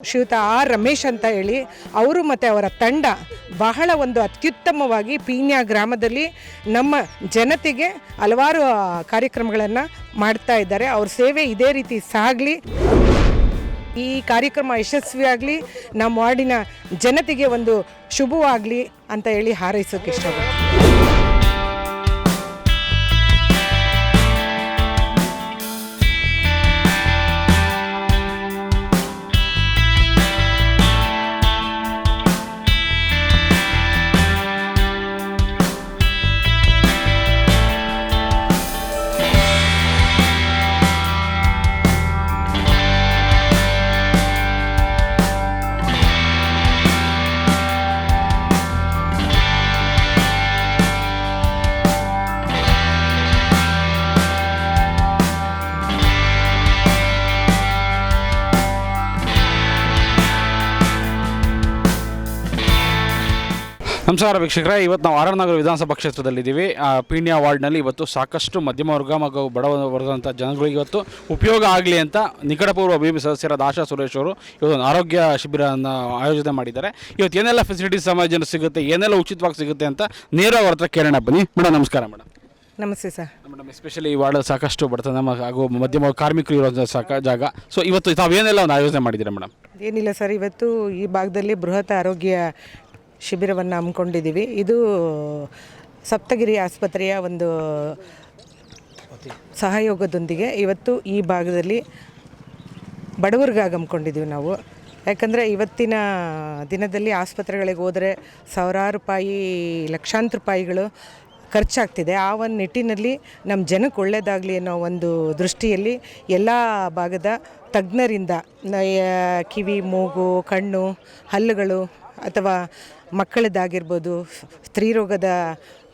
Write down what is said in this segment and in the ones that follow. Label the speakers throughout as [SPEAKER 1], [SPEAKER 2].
[SPEAKER 1] ಶ್ರೀಯುತ ಆರ್ ರಮೇಶ್ ಅಂತ ಹೇಳಿ ಅವರು ಮತ್ತು ಅವರ ತಂಡ ಬಹಳ ಒಂದು ಅತ್ಯುತ್ತಮವಾಗಿ ಪೀಣ್ಯ ಗ್ರಾಮದಲ್ಲಿ ನಮ್ಮ ಜನತೆಗೆ ಹಲವಾರು ಕಾರ್ಯಕ್ರಮಗಳನ್ನು ಮಾಡ್ತಾ ಇದ್ದಾರೆ. ಅವ್ರ ಸೇವೆ ಇದೇ ರೀತಿ ಸಾಗಲಿ, ಈ ಕಾರ್ಯಕ್ರಮ ಯಶಸ್ವಿಯಾಗಲಿ, ನಮ್ಮ ವಾರ್ಡಿನ ಜನತೆಗೆ ಒಂದು ಶುಭವಾಗಲಿ ಅಂತ ಹೇಳಿ ಹಾರೈಸೋಕೆ ಇಷ್ಟಪಡ್ತೀನಿ.
[SPEAKER 2] ನಮಸ್ಕಾರ ವೀಕ್ಷಕರೇ, ಇವತ್ತು ನಾವು ಆರ್ ಆರ್ ನಗರ ವಿಧಾನಸಭಾ ಕ್ಷೇತ್ರದಲ್ಲಿದ್ದೀವಿ. ಪೀಣ್ಯ ವಾರ್ಡ್ನಲ್ಲಿ ಇವತ್ತು ಸಾಕಷ್ಟು ಮಧ್ಯಮ ವರ್ಗ ಹಾಗೂ ಬಡ ವರ್ಗದಂಥ ಜನಗಳಿಗೆ ಇವತ್ತು ಉಪಯೋಗ ಆಗಲಿ ಅಂತ ನಿಕಟಪೂರ್ವ ಅಭಿವೃದ್ಧಿ ಸದಸ್ಯರಾದ ಆಶಾ ಸುರೇಶ್ ಅವರು ಇವತ್ತು ಆರೋಗ್ಯ ಶಿಬಿರವನ್ನು ಆಯೋಜನೆ ಮಾಡಿದ್ದಾರೆ. ಇವತ್ತು ಏನೆಲ್ಲ ಫೆಸಿಲಿಟೀಸ್ ಸಮಾಜ ಸಿಗುತ್ತೆ, ಏನೆಲ್ಲ ಉಚಿತವಾಗಿ ಸಿಗುತ್ತೆ ಅಂತ ನೇರವಾಗಿ ಅವ್ರ ಹತ್ರ ಕೇಳೋಣ. ಬನ್ನಿ ಮೇಡಮ್. ನಮಸ್ಕಾರ ಮೇಡಮ್.
[SPEAKER 1] ನಮಸ್ತೆ ಸರ್.
[SPEAKER 2] ಮೇಡಮ್, ಎಸ್ಪೆಷಲಿ ಈ ವಾರ್ಡ್ ಸಾಕಷ್ಟು ಬಡತನ ಹಾಗೂ ಮಧ್ಯಮ ಕಾರ್ಮಿಕರು ಇರೋ ಜಾಗ. ಸೊ ಇವತ್ತು ತಾವೇನೆಲ್ಲ ಒಂದು ಆಯೋಜನೆ ಮಾಡಿದ್ದೀರಾ ಮೇಡಮ್?
[SPEAKER 1] ಏನಿಲ್ಲ ಸರ್, ಇವತ್ತು ಈ ಭಾಗದಲ್ಲಿ ಬೃಹತ್ ಆರೋಗ್ಯ ಶಿಬಿರವನ್ನು ಹಮ್ಮಿಕೊಂಡಿದ್ದೀವಿ. ಇದು ಸಪ್ತಗಿರಿ ಆಸ್ಪತ್ರೆಯ ಒಂದು ಸಹಯೋಗದೊಂದಿಗೆ ಇವತ್ತು ಈ ಭಾಗದಲ್ಲಿ ಬಡವರಿಗಾಗಿ ಹಮ್ಮಿಕೊಂಡಿದ್ದೀವಿ ನಾವು. ಯಾಕಂದರೆ ಇವತ್ತಿನ ದಿನದಲ್ಲಿ ಆಸ್ಪತ್ರೆಗಳಿಗೆ ಹೋದರೆ ಸಾವಿರಾರು ರೂಪಾಯಿ, ಲಕ್ಷಾಂತರ ರೂಪಾಯಿಗಳು ಖರ್ಚಾಗ್ತಿದೆ. ಆ ಒಂದು ನಿಟ್ಟಿನಲ್ಲಿ ನಮ್ಮ ಜನಕ್ಕೆ ಒಳ್ಳೆಯದಾಗಲಿ ಅನ್ನೋ ಒಂದು ದೃಷ್ಟಿಯಲ್ಲಿ ಎಲ್ಲ ಭಾಗದ ತಜ್ಞರಿಂದ ಕಿವಿ, ಮೂಗು, ಕಣ್ಣು, ಹಲ್ಲುಗಳು ಅಥವಾ ಮಕ್ಕಳದ್ದಾಗಿರ್ಬೋದು, ಸ್ತ್ರೀರೋಗದ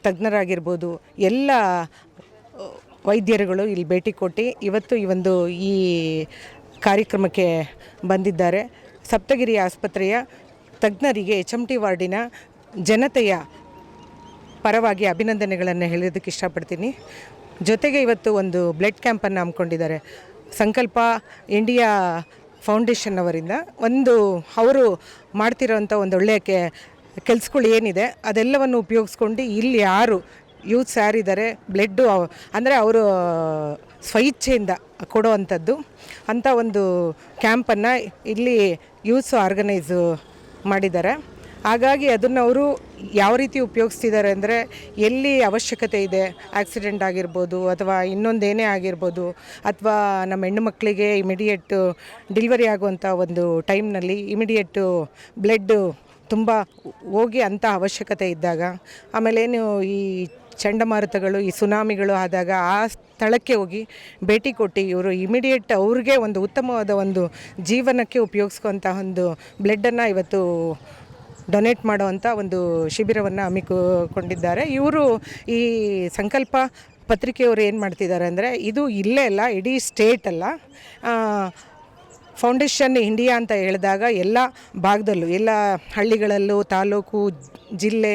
[SPEAKER 1] ತಜ್ಞರಾಗಿರ್ಬೋದು, ಎಲ್ಲ ವೈದ್ಯರುಗಳು ಇಲ್ಲಿ ಭೇಟಿ ಕೊಟ್ಟು ಇವತ್ತು ಈ ಕಾರ್ಯಕ್ರಮಕ್ಕೆ ಬಂದಿದ್ದಾರೆ. ಸಪ್ತಗಿರಿ ಆಸ್ಪತ್ರೆಯ ತಜ್ಞರಿಗೆ HMT ವಾರ್ಡಿನ ಜನತೆಯ ಪರವಾಗಿ ಅಭಿನಂದನೆಗಳನ್ನು ಹೇಳೋದಕ್ಕೆ ಇಷ್ಟಪಡ್ತೀನಿ. ಜೊತೆಗೆ ಇವತ್ತು ಒಂದು ಬ್ಲಡ್ ಕ್ಯಾಂಪನ್ನು ಹಮ್ಮಿಕೊಂಡಿದ್ದಾರೆ. ಸಂಕಲ್ಪ ಇಂಡಿಯಾ ಫೌಂಡೇಶನ್ ಅವರಿಂದ ಅವರು ಮಾಡ್ತಿರೋಂಥ ಒಂದು ಒಳ್ಳೆಯ ಕೆಲಸಗಳು ಏನಿದೆ ಅದೆಲ್ಲವನ್ನು ಉಪಯೋಗಿಸ್ಕೊಂಡು ಇಲ್ಲಿ ಯಾರು ಯೂತ್ಸ್ ಯಾರಿದ್ದಾರೆ ಬ್ಲಡ್ಡು ಅಂದರೆ ಅವರು ಸ್ವಇಚ್ಛೆಯಿಂದ ಕೊಡುವಂಥದ್ದು ಅಂಥ ಒಂದು ಕ್ಯಾಂಪನ್ನು ಇಲ್ಲಿ ಯೂತ್ಸ್ ಆರ್ಗನೈಸು ಮಾಡಿದ್ದಾರೆ. ಹಾಗಾಗಿ ಅದನ್ನು ಅವರು ಯಾವ ರೀತಿ ಉಪಯೋಗಿಸ್ತಿದ್ದಾರೆ ಅಂದರೆ, ಎಲ್ಲಿ ಅವಶ್ಯಕತೆ ಇದೆ, ಆಕ್ಸಿಡೆಂಟ್ ಆಗಿರ್ಬೋದು ಅಥವಾ ಇನ್ನೊಂದೇನೇ ಆಗಿರ್ಬೋದು, ಅಥವಾ ನಮ್ಮ ಹೆಣ್ಣು ಮಕ್ಕಳಿಗೆ ಇಮಿಡಿಯೇಟ್ ಡೆಲಿವರಿ ಆಗುವಂಥ ಒಂದು ಟೈಮ್ನಲ್ಲಿ ಇಮಿಡಿಯೇಟು ಬ್ಲಡ್ಡು ತುಂಬ ಹೋಗಿ ಅಂಥ ಅವಶ್ಯಕತೆ ಇದ್ದಾಗ, ಆಮೇಲೇನು ಈ ಚಂಡಮಾರುತಗಳು, ಈ ಸುನಾಮಿಗಳು ಆದಾಗ ಆ ಸ್ಥಳಕ್ಕೆ ಹೋಗಿ ಭೇಟಿ ಕೊಟ್ಟು ಇವರು ಇಮಿಡಿಯೇಟ್ ಅವ್ರಿಗೆ ಒಂದು ಉತ್ತಮವಾದ ಒಂದು ಜೀವನಕ್ಕೆ ಉಪಯೋಗಿಸ್ಕೊಂಥ ಒಂದು ಬ್ಲಡ್ಡನ್ನು ಇವತ್ತು ಡೊನೇಟ್ ಮಾಡುವಂಥ ಒಂದು ಶಿಬಿರವನ್ನು ಹಮ್ಮಿಕೊಂಡಿದ್ದಾರೆ. ಇವರು ಈ ಸಂಕಲ್ಪ ಪತ್ರಿಕೆಯವರು ಏನು ಮಾಡ್ತಿದ್ದಾರೆ ಅಂದರೆ, ಇದು ಇಲ್ಲೇ ಅಲ್ಲ, ಇಡೀ ಸ್ಟೇಟ್ ಅಲ್ಲ, ಫೌಂಡೇಶನ್ ಇಂಡಿಯಾ ಅಂತ ಹೇಳಿದಾಗ ಎಲ್ಲ ಭಾಗದಲ್ಲೂ, ಎಲ್ಲ ಹಳ್ಳಿಗಳಲ್ಲೂ, ತಾಲೂಕು, ಜಿಲ್ಲೆ,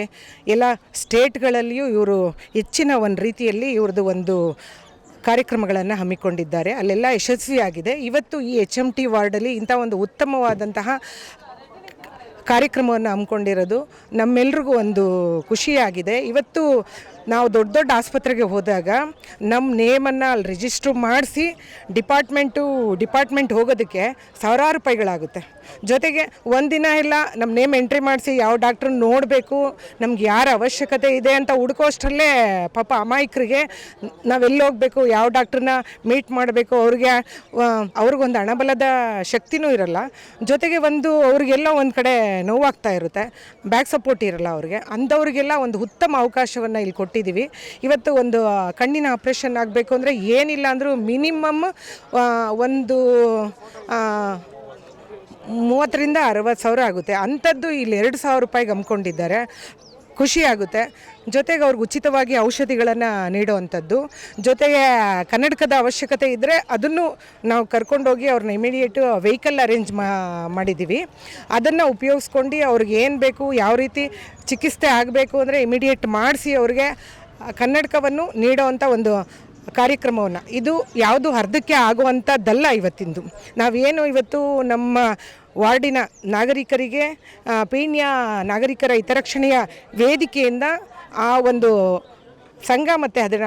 [SPEAKER 1] ಎಲ್ಲ ಸ್ಟೇಟ್ಗಳಲ್ಲಿಯೂ ಇವರು ಹೆಚ್ಚಿನ ಒಂದು ರೀತಿಯಲ್ಲಿ ಇವ್ರದ್ದು ಒಂದು ಕಾರ್ಯಕ್ರಮಗಳನ್ನು ಹಮ್ಮಿಕೊಂಡಿದ್ದಾರೆ. ಅಲ್ಲೆಲ್ಲ ಯಶಸ್ವಿಯಾಗಿದೆ. ಇವತ್ತು ಈ HMT ವಾರ್ಡಲ್ಲಿ ಇಂಥ ಒಂದು ಉತ್ತಮವಾದಂತಹ ಕಾರ್ಯಕ್ರಮವನ್ನು ಹಮ್ಮಿಕೊಂಡಿರೋದು ನಮ್ಮೆಲ್ರಿಗೂ ಒಂದು ಖುಷಿಯಾಗಿದೆ. ಇವತ್ತು ನಾವು ದೊಡ್ಡ ದೊಡ್ಡ ಆಸ್ಪತ್ರೆಗೆ ಹೋದಾಗ ನಮ್ಮ ನೇಮನ್ನು ಅಲ್ಲಿ ರಿಜಿಸ್ಟ್ರು ಮಾಡಿಸಿ ಡಿಪಾರ್ಟ್ಮೆಂಟ್ ಹೋಗೋದಕ್ಕೆ ಸಾವಿರಾರು ರೂಪಾಯಿಗಳಾಗುತ್ತೆ. ಜೊತೆಗೆ ಒಂದಿನ ಎಲ್ಲ ನಮ್ಮ ನೇಮ್ ಎಂಟ್ರಿ ಮಾಡಿಸಿ ಯಾವ ಡಾಕ್ಟ್ರನ್ನ ನೋಡಬೇಕು, ನಮ್ಗೆ ಯಾರ ಅವಶ್ಯಕತೆ ಇದೆ ಅಂತ ಹುಡ್ಕೋಷ್ಟರಲ್ಲೇ ಪಾಪ ಅಮಾಯಕರಿಗೆ ನಾವೆಲ್ಲಿ ಹೋಗಬೇಕು, ಯಾವ ಡಾಕ್ಟ್ರನ್ನ ಮೀಟ್ ಮಾಡಬೇಕು, ಅವ್ರಿಗೊಂದು ಹಣಬಲದ ಶಕ್ತಿನೂ ಇರಲ್ಲ. ಜೊತೆಗೆ ಅವ್ರಿಗೆಲ್ಲ ಒಂದು ಕಡೆ ನೋವಾಗ್ತಾ ಇರುತ್ತೆ, ಬ್ಯಾಕ್ ಸಪೋರ್ಟ್ ಇರಲ್ಲ ಅವ್ರಿಗೆ. ಅಂಥವ್ರಿಗೆಲ್ಲ ಒಂದು ಉತ್ತಮ ಅವಕಾಶವನ್ನು ಇಲ್ಲಿ ಕೊಟ್ಟಿದ್ದೀವಿ. ಇವತ್ತು ಒಂದು ಕಣ್ಣಿನ ಆಪ್ರೇಷನ್ ಆಗಬೇಕು ಅಂದರೆ ಏನಿಲ್ಲ ಅಂದರೂ ಮಿನಿಮಮ್ ಒಂದು 30,000 to 60,000 ಆಗುತ್ತೆ. ಅಂಥದ್ದು ಇಲ್ಲಿ 2,000 ರೂಪಾಯಿಗೆ ಹಮ್ಮಿಕೊಂಡಿದ್ದಾರೆ. ಖುಷಿಯಾಗುತ್ತೆ. ಜೊತೆಗೆ ಅವ್ರಿಗೆ ಉಚಿತವಾಗಿ ಔಷಧಿಗಳನ್ನು ನೀಡುವಂಥದ್ದು. ಜೊತೆಗೆ ಕನ್ನಡಕದ ಅವಶ್ಯಕತೆ ಇದ್ದರೆ ಅದನ್ನು ನಾವು ಕರ್ಕೊಂಡೋಗಿ ಅವ್ರನ್ನ ಇಮಿಡಿಯೇಟು ವೆಹಿಕಲ್ ಅರೇಂಜ್ ಮಾಡಿದ್ದೀವಿ. ಅದನ್ನು ಉಪಯೋಗಿಸ್ಕೊಂಡು ಅವ್ರಿಗೆ ಏನು ಬೇಕು, ಯಾವ ರೀತಿ ಚಿಕಿತ್ಸೆ ಆಗಬೇಕು ಅಂದರೆ ಇಮಿಡಿಯೇಟ್ ಮಾಡಿಸಿ ಅವ್ರಿಗೆ ಕನ್ನಡಕವನ್ನು ನೀಡುವಂಥ ಒಂದು ಕಾರ್ಯಕ್ರಮವನ್ನು, ಇದು ಯಾವುದು ಅರ್ಧಕ್ಕೆ ಆಗುವಂಥದ್ದಲ್ಲ. ಇವತ್ತಿಂದು ನಾವೇನು ಇವತ್ತು ನಮ್ಮ ವಾರ್ಡಿನ ನಾಗರಿಕರಿಗೆ ಪೀಣ್ಯ ನಾಗರಿಕರ ಹಿತರಕ್ಷಣೆಯ ವೇದಿಕೆಯಿಂದ ಆ ಒಂದು ಸಂಘ ಮತ್ತು ಅದರ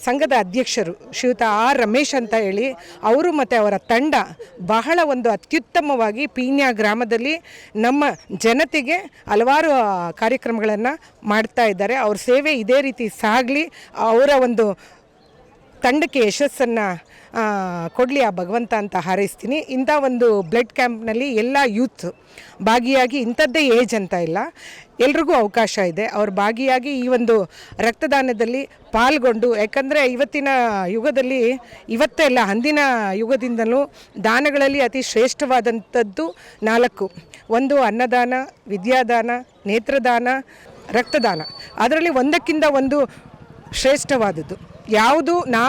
[SPEAKER 1] ಸಂಘದ ಅಧ್ಯಕ್ಷರು ಶ್ರೀಯುತ ಆರ್ ರಮೇಶ್ ಅಂತ ಹೇಳಿ ಅವರು ಮತ್ತು ಅವರ ತಂಡ ಬಹಳ ಒಂದು ಅತ್ಯುತ್ತಮವಾಗಿ ಪೀಣ್ಯ ಗ್ರಾಮದಲ್ಲಿ ನಮ್ಮ ಜನತೆಗೆ ಹಲವಾರು ಕಾರ್ಯಕ್ರಮಗಳನ್ನು ಮಾಡ್ತಾ ಇದ್ದಾರೆ. ಅವ್ರ ಸೇವೆ ಇದೇ ರೀತಿ ಸಾಗಲಿ, ಅವರ ಒಂದು ತಂಡಕ್ಕೆ ಯಶಸ್ಸನ್ನು ಕೊಡಲಿ ಆ ಭಗವಂತ ಅಂತ ಹಾರೈಸ್ತೀನಿ. ಇಂಥ ಒಂದು ಬ್ಲಡ್ ಕ್ಯಾಂಪ್ನಲ್ಲಿ ಎಲ್ಲ ಯೂತ್ ಭಾಗಿಯಾಗಿ, ಇಂಥದ್ದೇ ಏಜ್ ಅಂತ ಇಲ್ಲ, ಎಲ್ರಿಗೂ ಅವಕಾಶ ಇದೆ. ಅವ್ರು ಭಾಗಿಯಾಗಿ ಈ ಒಂದು ರಕ್ತದಾನದಲ್ಲಿ ಪಾಲ್ಗೊಂಡು, ಯಾಕಂದರೆ ಇವತ್ತಿನ ಯುಗದಲ್ಲಿ ಇವತ್ತೇ ಅಲ್ಲ, ಅಂದಿನ ಯುಗದಿಂದಲೂ ದಾನಗಳಲ್ಲಿ ಅತಿ ಶ್ರೇಷ್ಠವಾದಂಥದ್ದು 4. ಒಂದು ಅನ್ನದಾನ, ವಿದ್ಯಾದಾನ, ನೇತ್ರದಾನ, ರಕ್ತದಾನ. ಅದರಲ್ಲಿ ಒಂದಕ್ಕಿಂತ ಒಂದು ಶ್ರೇಷ್ಠವಾದದ್ದು ಯಾವುದು ನಾ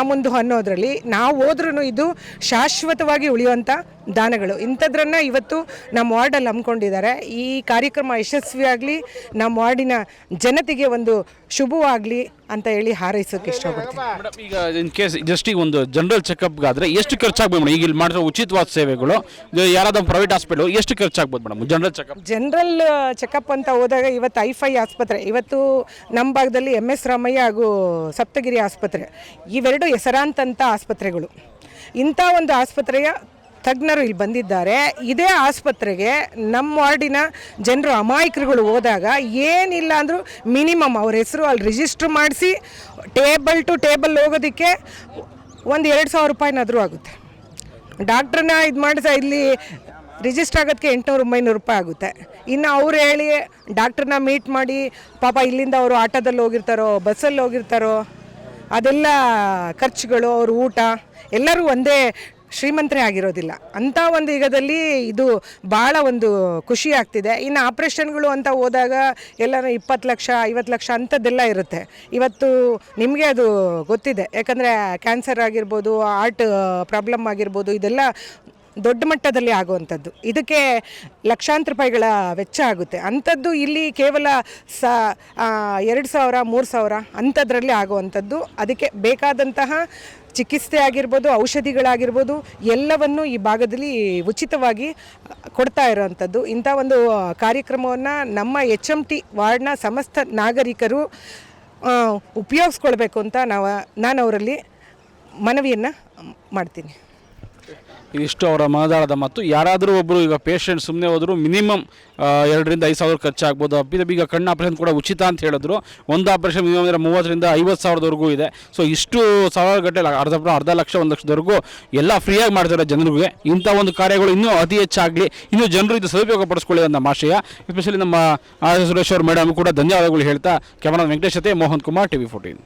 [SPEAKER 1] ಮುಂದು ಅನ್ನೋದರಲ್ಲಿ ನಾವು ಹೋದ್ರೂ ಇದು ಶಾಶ್ವತವಾಗಿ ಉಳಿಯುವಂಥ ದಾನಗಳು. ಇಂಥದ್ರನ್ನು ಇವತ್ತು ನಮ್ಮ ವಾರ್ಡಲ್ಲಿ ಹಮ್ಮಿಕೊಂಡಿದ್ದಾರೆ. ಈ ಕಾರ್ಯಕ್ರಮ ಯಶಸ್ವಿಯಾಗಲಿ, ನಮ್ಮ ವಾರ್ಡಿನ ಜನತೆಗೆ ಒಂದು ಶುಭವಾಗಲಿ ಅಂತ ಹೇಳಿ ಹಾರೈಸೋಕ್ಕೆ ಇಷ್ಟಪಡ್ತೀನಿ.
[SPEAKER 2] ಮೇಡಮ್, ಈಗ ಇನ್ ಕೇಸ್ ಜಸ್ಟ್ ಈಗ ಒಂದು ಜನರಲ್ ಚೆಕಪ್ಗಾದರೆ ಎಷ್ಟು ಖರ್ಚಾಗ್ಬೋದು ಮೇಡಮ್? ಈಗ ಇಲ್ಲಿ ಮಾಡಿರೋ ಉಚಿತವಾದ ಸೇವೆಗಳು ಯಾರಾದ್ರೂ ಪ್ರೈವೇಟ್ ಹಾಸ್ಪಿಟಲ್ ಎಷ್ಟು ಖರ್ಚಾಗ್ಬೋದು madam general checkup?
[SPEAKER 1] General checkup ಅಂತ ಹೋದಾಗ ಇವತ್ತು ಐಫೈ ಆಸ್ಪತ್ರೆ, ಇವತ್ತು ನಮ್ಮ ಭಾಗದಲ್ಲಿ MS ರಾಮಯ್ಯ ಹಾಗೂ ಸಪ್ತಗಿರಿ ಆಸ್ಪತ್ರೆ, ಇವೆರಡು ಹೆಸರಾಂತ ಆಸ್ಪತ್ರೆಗಳು. ಇಂಥ ಒಂದು ಆಸ್ಪತ್ರೆಯ ತಜ್ಞರು ಇಲ್ಲಿ ಬಂದಿದ್ದಾರೆ. ಇದೇ ಆಸ್ಪತ್ರೆಗೆ ನಮ್ಮ ವಾರ್ಡಿನ ಜನರು ಅಮಾಯಕರುಗಳು ಹೋದಾಗ ಏನಿಲ್ಲ ಅಂದರೂ ಮಿನಿಮಮ್ ಅವ್ರ ಹೆಸರು ಅಲ್ಲಿ ರಿಜಿಸ್ಟ್ರ್ ಮಾಡಿಸಿ ಟೇಬಲ್ ಟು ಟೇಬಲ್ ಹೋಗೋದಕ್ಕೆ ಒಂದು 2,000 ರೂಪಾಯಿನಾದರೂ ಆಗುತ್ತೆ. ಡಾಕ್ಟ್ರನ್ನ ಇದು ಮಾಡಿಸ ಇಲ್ಲಿ ರಿಜಿಸ್ಟರ್ ಆಗೋದಕ್ಕೆ 800-900 ರೂಪಾಯಿ ಆಗುತ್ತೆ. ಇನ್ನು ಅವ್ರು ಹೇಳಿ ಡಾಕ್ಟ್ರನ್ನ ಮೀಟ್ ಮಾಡಿ, ಪಾಪ ಇಲ್ಲಿಂದ ಅವರು ಆಟೋದಲ್ಲಿ ಹೋಗಿರ್ತಾರೋ ಬಸ್ಸಲ್ಲಿ ಹೋಗಿರ್ತಾರೋ, ಅದೆಲ್ಲ ಖರ್ಚುಗಳು, ಅವ್ರ ಊಟ, ಎಲ್ಲರೂ ಒಂದೇ ಶ್ರೀಮಂತರೇ ಆಗಿರೋದಿಲ್ಲ. ಅಂಥ ಒಂದು ಯುಗದಲ್ಲಿ ಇದು ಭಾಳ ಒಂದು ಖುಷಿ ಆಗ್ತಿದೆ. ಇನ್ನು ಆಪ್ರೇಷನ್ಗಳು ಅಂತ ಹೋದಾಗ ಎಲ್ಲರೂ 20 ಲಕ್ಷ 50 ಲಕ್ಷ ಅಂಥದ್ದೆಲ್ಲ ಇರುತ್ತೆ. ಇವತ್ತು ನಿಮಗೆ ಅದು ಗೊತ್ತಿದೆ, ಯಾಕಂದರೆ ಕ್ಯಾನ್ಸರ್ ಆಗಿರ್ಬೋದು, ಹಾರ್ಟ್ ಪ್ರಾಬ್ಲಮ್ ಆಗಿರ್ಬೋದು, ಇದೆಲ್ಲ ದೊಡ್ಡ ಮಟ್ಟದಲ್ಲಿ ಆಗುವಂಥದ್ದು. ಇದಕ್ಕೆ ಲಕ್ಷಾಂತರ ರೂಪಾಯಿಗಳ ವೆಚ್ಚ ಆಗುತ್ತೆ. ಅಂಥದ್ದು ಇಲ್ಲಿ ಕೇವಲ 2,000 3,000 ಅಂಥದ್ರಲ್ಲಿ ಆಗುವಂಥದ್ದು. ಅದಕ್ಕೆ ಬೇಕಾದಂತಹ ಚಿಕಿತ್ಸೆ ಆಗಿರ್ಬೋದು, ಔಷಧಿಗಳಾಗಿರ್ಬೋದು, ಎಲ್ಲವನ್ನು ಈ ಭಾಗದಲ್ಲಿ ಉಚಿತವಾಗಿ ಕೊಡ್ತಾ ಇರೋವಂಥದ್ದು. ಇಂಥ ಒಂದು ಕಾರ್ಯಕ್ರಮವನ್ನು ನಮ್ಮ HMT ವಾರ್ಡ್ನ ಸಮಸ್ತ ನಾಗರಿಕರು ಉಪಯೋಗಿಸ್ಕೊಳ್ಬೇಕು ಅಂತ ನಾನು ಅವರಲ್ಲಿ ಮನವಿಯನ್ನು ಮಾಡ್ತೀನಿ.
[SPEAKER 2] ಇದಿಷ್ಟು ಅವರ ಮನದಾಳದ ಮತ್ತು ಯಾರಾದರೂ ಒಬ್ಬರು ಈಗ ಪೇಷಂಟ್ ಸುಮ್ಮನೆ ಹೋದರೂ ಮಿನಿಮಮ್ 2,000 5,000 ಖರ್ಚಾಗ್ಬೋದು. ಈಗ ಕಣ್ಣು ಆಪ್ರೇಷನ್ ಕೂಡ ಉಚಿತ ಅಂತ ಹೇಳಿದ್ರು. ಒಂದು ಆಪ್ರೇಷನ್ ಮಿನಿಮಮ್ 30,000 50,000ವರೆಗೂ ಇದೆ. ಸೊ ಇಷ್ಟು ಸಾವಿರ ಗಟ್ಟಲೆ ಅರ್ಧ ಲಕ್ಷ 1 ಲಕ್ಷದವರೆಗೂ ಎಲ್ಲ ಫ್ರೀಯಾಗಿ ಮಾಡ್ತಾರೆ ಜನರಿಗೆ. ಇಂಥ ಒಂದು ಕಾರ್ಯಗಳು ಇನ್ನೂ ಅತಿ ಹೆಚ್ಚಾಗಲಿ, ಇನ್ನೂ ಜನರು ಇದು ಸದುಪಯೋಗ ಪಡಿಸ್ಕೊಳ್ಳಿ ಅನ್ನೋ ಆಶಯ. ಎಸ್ಪೆಷಲಿ ನಮ್ಮ ಸುರೇಶ್ ಅವ್ರ ಮೇಡಮ್ ಕೂಡ ಧನ್ಯವಾದಗಳು ಹೇಳ್ತಾ, ಕ್ಯಾಮರಾ ವೆಂಕಟೇಶ್ ಜೊತೆ ಮೋಹನ್ ಕುಮಾರ್, TV 14.